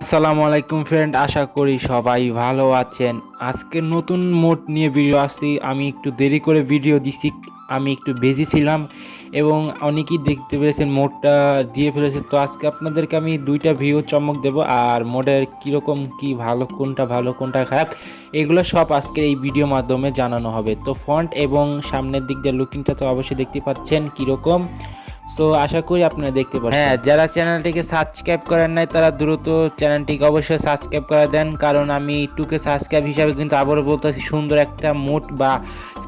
আসসালামু আলাইকুম ফ্রেন্ড, আশা করি সবাই ভালো আছেন। আজকে নতুন মোড নিয়ে ভিডিও আসছি। আমি একটু দেরি করে ভিডিও দিছি, আমি একটু বিজি ছিলাম এবং অনেকেই দেখতে পেরেছেন মোডটা দিয়ে ফেলেছে। তো আজকে আপনাদেরকে আমি দুইটা ভিডিও চমক দেব, আর মোডের কীরকম কি ভালো কোনটা খারাপ এগুলো সব আজকে এই ভিডিও মাধ্যমে জানানো হবে। তো ফন্ট এবং সামনের দিক দিয়ে লুকিংটা তো অবশ্যই দেখতে পাচ্ছেন কীরকম। সো আশা করি আপনারা দেখতে পাচ্ছেন। হ্যাঁ, যারা চ্যানেলটিকে সাবস্ক্রাইব করেন নাই তারা দ্রুত চ্যানেলটিকে অবশ্যই সাবস্ক্রাইব করে দেন, কারণ আমি টুকে সাবস্ক্রাইব হিসাবে কিন্তু আবারও বলতেছি সুন্দর একটা মোড বা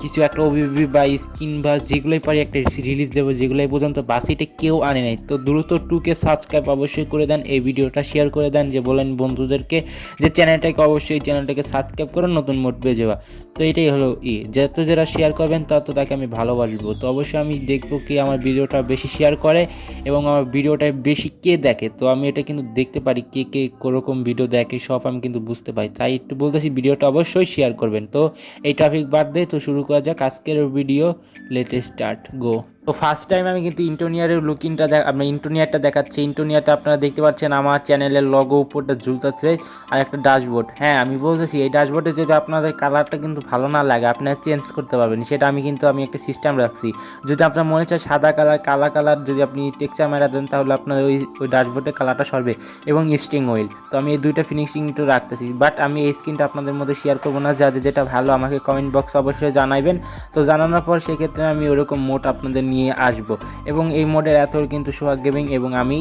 কিছু একটা ওবিবি বা স্কিন বা যেগুলোই পারি একটা রিলিজ দেবো, যেগুলোই পর্যন্ত বাসিটা কেউ আনে নাই। তো দ্রুত টুকে সাবস্ক্রাইব অবশ্যই করে দেন, এই ভিডিওটা শেয়ার করে দেন, যে বলেন বন্ধুদেরকে যে চ্যানেলটাকে সাবস্ক্রাইব করে নতুন মোড পেয়ে যাওয়া। তো এটাই হলো যত যারা শেয়ার করবেন তত তাকে আমি ভালোবাসবো। তো অবশ্যই আমি দেখবো কি আমার ভিডিওটা বেশি শেয়ার করে এবং আমার ভিডিওটা বেশি কে দেখে। তো আমি এটা কিন্তু দেখতে পারি কে কে কোরকম ভিডিও দেখে, সব আমি কিন্তু বুঝতে পারি। তাই একটু বলতেছি ভিডিওটা অবশ্যই শেয়ার করবেন। তো এই টপিক বাদ দিয়ে তো শুরু করা যাক আজকের ভিডিও। লেট স্টার্ট গো। তো ফার্স্ট টাইম আমি কিন্তু ইন্টোনিয়ারের লুকিংটা আপনার ইন্টোনিয়ারটা দেখাচ্ছি। ইন্টোনিয়ারটা আপনারা দেখতে পাচ্ছেন আমার চ্যানেলের লগো উপরটা ঝুলতেছে আর একটা ড্যাশবোর্ড। হ্যাঁ, আমি বলতেছি এই ড্যাশবোর্ডে যদি আপনাদের কালারটা কিন্তু ভালো না লাগে আপনারা চেঞ্জ করতে পারবেন, সেটা আমি একটা সিস্টেম রাখছি। যদি আপনার মনে চায় সাদা কালার কালা কালার যদি আপনি টেক্সচার মেরা দেন তাহলে আপনার ওই ড্যাশবোর্ডের কালারটা সরবে, এবং স্টিং অয়েল। তো আমি এই দুইটা ফিনিশিং একটু রাখতেছি, বাট আমি এই স্ক্রিনটা আপনাদের মধ্যে শেয়ার করবো না। যাদের যেটা ভালো আমাকে কমেন্ট বক্সে অবশ্যই জানাবেন। তো জানানোর পর সেক্ষেত্রে আমি ওরকম মোড আপনাদের নিয়ে আসবো। এবং এই মোডের এত কিন্তু সোহাগ গেমিং এবং আমি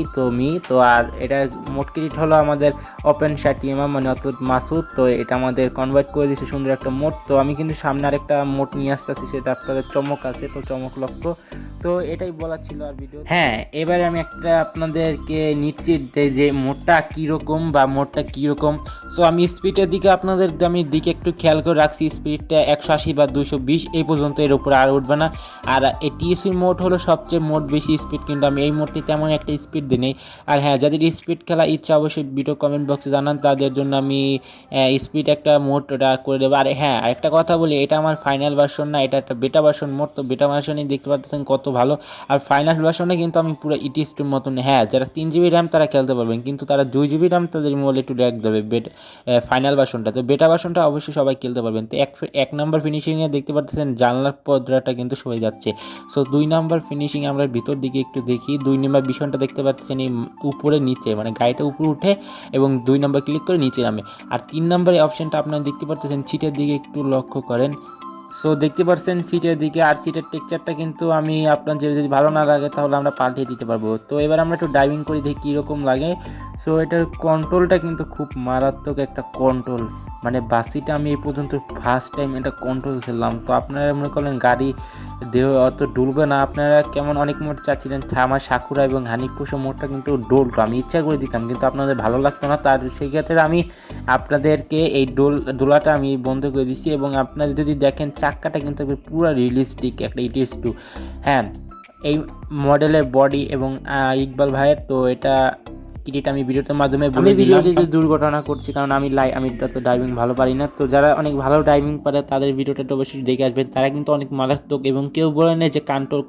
তো আর এটা মোড ক্রেডিট হলো আমাদের ওপেন শাটিমা মানে অত মাসুদ। তো এটা আমাদের কনভার্ট করে দিয়েছে সুন্দর একটা মোড। তো আমি কিন্তু সামনে আরেকটা মোড নিয়ে আসতেছি, সেটা আপনাদের চমক আছে, তো চমক লক্ষ্য। তো এটাই বলা ছিল আর ভিডিও। হ্যাঁ, এবারে আমি একটা আপনাদেরকে নিচ্ছি যে মোডটা কীরকম বা মোডটা কীরকম। সো আমি স্পিডের দিকে আমি একটু খেয়াল করে রাখছি। স্পিডটা 180 বা 220 এই পর্যন্ত, এর উপরে আর উঠবে না। আর এই টিএসি মোড হলো সবচেয়ে মোড বেশি স্পিড, কিন্তু আমি এই মোডটি তেমন একটা স্পিড দিই নেই। আর হ্যাঁ, যাদের স্পিড খেলা ইচ্ছা অবশ্যই ভিডিও কমেন্ট বক্সে জানান, তাদের জন্য আমি স্পিড একটা মোড ওটা করে দেবো। আর হ্যাঁ, আরেকটা কথা বলি, এটা আমার ফাইনাল ভার্সন না, এটা একটা বেটা ভার্সন মোড। তো বেটা ভার্সনেই দেখতে পাচ্ছেন কত ভালো। আর ফাইনাল ভার্সনে কিন্তু আমি পুরো ইটিএস2 মতন। হ্যাঁ, যারা 3 GB র্যাম তারা খেলতে পারবেন, কিন্তু তারা 2 GB র্যাম তাদের মোবাইলে একটু ল্যাগ দেবে ফাইনাল ভার্সনটা। তো বেটা ভার্সনটা অবশ্যই সবাই খেলতে পারবেন। তো এক নাম্বার ফিনিশিংয়ে দেখতে পাচ্ছেন জানলার পর্দাটা কিন্তু সরে যাচ্ছে। সো 2 নাম্বার ফিনিশিং আমরা ভিতর দিকে একটু দেখি। 2 নাম্বার বিষয়টা দেখতে পাচ্ছেন এই উপরে নিচে, মানে গাড়িটা উপরে উঠে এবং 2 নাম্বার ক্লিক করে নিচে নামে। আর 3 নাম্বার অপশনটা আপনারা দেখতে পাচ্ছেন সিটের দিকে একটু লক্ষ্য করেন। সো দেখতে পাচ্ছেন সিটের দিকে, আর সিটের টেক্সচারটা কিন্তু আমি আপনার যদি ভালো না লাগে তাহলে আমরা পাল্টিয়ে দিতে পারবো। তো এবার আমরা একটু ড্রাইভিং করে দেখি কীরকম লাগে। সো এটার কন্ট্রোলটা কিন্তু খুব মারাত্মক একটা কন্ট্রোল, মানে বাসিটা আমি এই পর্যন্ত ফার্স্ট টাইম এটা কন্ট্রোল খেললাম। তো আপনারা মনে করলেন গাড়ি দেহ অত ডুলবে না। আপনারা কেমন অনেক মোড চাচ্ছিলেন, আমার সাকুরা এবং হানিকুশো মোডটা কিন্তু ডোলটো আমি ইচ্ছা করে দিতাম, কিন্তু আপনাদের ভালো লাগতো না। তার সেই ক্ষেত্রে আমি আপনাদেরকে এই দোলাটা আমি বন্ধ করে দিচ্ছি। এবং আপনারা যদি দেখেন চাক্কাটা কিন্তু পুরো রিয়েলিস্টিক একটা ইটিএস2। হ্যাঁ, এই মডেলের বডি এবং ইকবাল ভাইয়ের, তো এটা ক্রেডিট আমি ভিডিওটার মাধ্যমে বলে দিলাম। যে দুর্ঘটনা করছি, কারণ আমি তো ড্রাইভিং ভালো পারি না। তো যারা অনেক ভালো ড্রাইভিং পারে তাদের ভিডিওটা তো অবশ্যই দেখে আসবেন, তারা কিন্তু অনেক মারাত্মক। এবং কেউ বলে না যে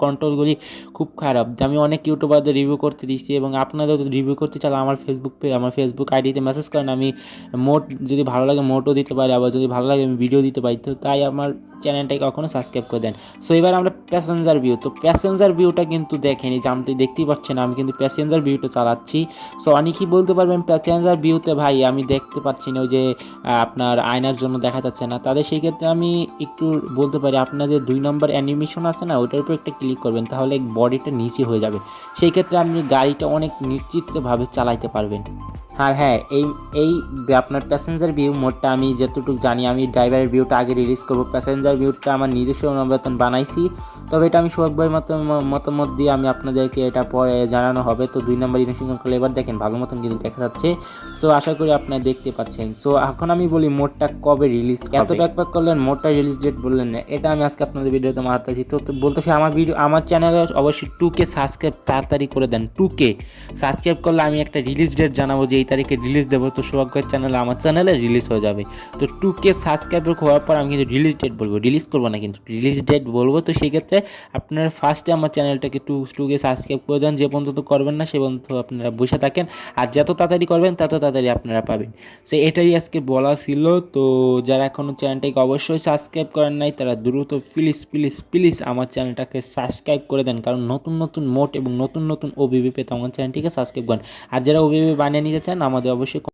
কন্ট্রোলগুলি খুব খারাপ। আমি অনেক ইউটিউবারদের রিভিউ করতে দিচ্ছি, এবং আপনাদের রিভিউ করতে চাইলে আমার ফেসবুক আইডিতে মেসেজ করেন। আমি মোড যদি ভালো লাগে মোডও দিতে পারি, আবার যদি ভালো লাগে আমি ভিডিও দিতে পারি। তো তাই আমার চ্যানেলটাকে কখনো সাবস্ক্রাইব করে দেন। সো এবার আমরা প্যাসেঞ্জার ভিউ। তো প্যাসেঞ্জার ভিউটা কিন্তু দেখেনি, জানতে দেখতেই পাচ্ছেন আমি কিন্তু প্যাসেঞ্জার ভিউটা চালাচ্ছি। সো অনেকেই বলতে পারবেন প্যাসেঞ্জার ভিউতে ভাই আমি দেখতে পাচ্ছি না, ওই যে আপনার আয়নার জন্য দেখা যাচ্ছে না। তাদের সেই ক্ষেত্রে আমি একটু বলতে পারি, আপনাদের 2 নম্বর অ্যানিমেশন আছে না, ওটার উপর একটা ক্লিক করবেন, তাহলে বডিটা নিচে হয়ে যাবে। সেই ক্ষেত্রে আপনি গাড়িটা অনেক নিশ্চিতভাবে চালাইতে পারবেন। আর হ্যাঁ, এই আপনার প্যাসেঞ্জার ভিউ মোডটা আমি যতটুকু জানি, আমি ড্রাইভারের ভিউটা আগে রিলিজ করবো। প্যাসেঞ্জার ভিউটা আমার নিজস্ব অনুমোদন বানাইছি, তবে এটা আমি সোহাগ ভাইয়ের মতামত দিয়ে আমি আপনাদেরকে এটা পরে জানানো হবে। তো 2 নম্বর ইনস্টিং করলে এবার দেখেন ভালো মতন কিন্তু দেখা যাচ্ছে। সো আশা করি আপনারা দেখতে পাচ্ছেন। সো এখন আমি বলি মোডটা কবে রিলিজ, এত ব্যাকপ্যাক করলেন মোডটা রিলিজ ডেট বললেন না, এটা আমি আজকে আপনাদের ভিডিওতে মারতেছি। তো বলতেছি আমার চ্যানেলে অবশ্যই 2K সাবস্ক্রাইব তাড়াতাড়ি করে দেন। 2K সাবস্ক্রাইব করলে আমি একটা রিলিজ ডেট জানাবো যে এই তারিখে রিলিজ দেবো, তো সোহাগের চ্যানেলে আমার চ্যানেলে রিলিজ হয়ে যাবে। তো 2K সাবস্ক্রাইবার হওয়ার পর আমি কিন্তু রিলিজ ডেট বলবো, রিলিজ করবো না কিন্তু রিলিজ ডেট বলবো। তো সেই ক্ষেত্রে আপনারা ফার্স্টে আমার চ্যানেলটাকে 2K সাবস্ক্রাইব করে দেন, যে পর্যন্ত করবেন না সে পর্যন্ত আপনারা বসে থাকেন, আর যত তাড়াতাড়ি করবেন তত তাড়াতাড়ি আপনারা পাবেন। সো এটাই আজকে বলা ছিল। তো যারা এখনও চ্যানেলটাকে অবশ্যই সাবস্ক্রাইব করেন নাই তারা দ্রুত প্লিজ প্লিজ প্লিজ আমার চ্যানেলটাকে সাবস্ক্রাইব করে দেন, কারণ নতুন নতুন মোড এবং নতুন নতুন ওবিবি পেতে আমার চ্যানেলটিকে সাবস্ক্রাইব করেন। আর যারা ওবিবি বানিয়ে নিতে চান আমাদের অবশ্যই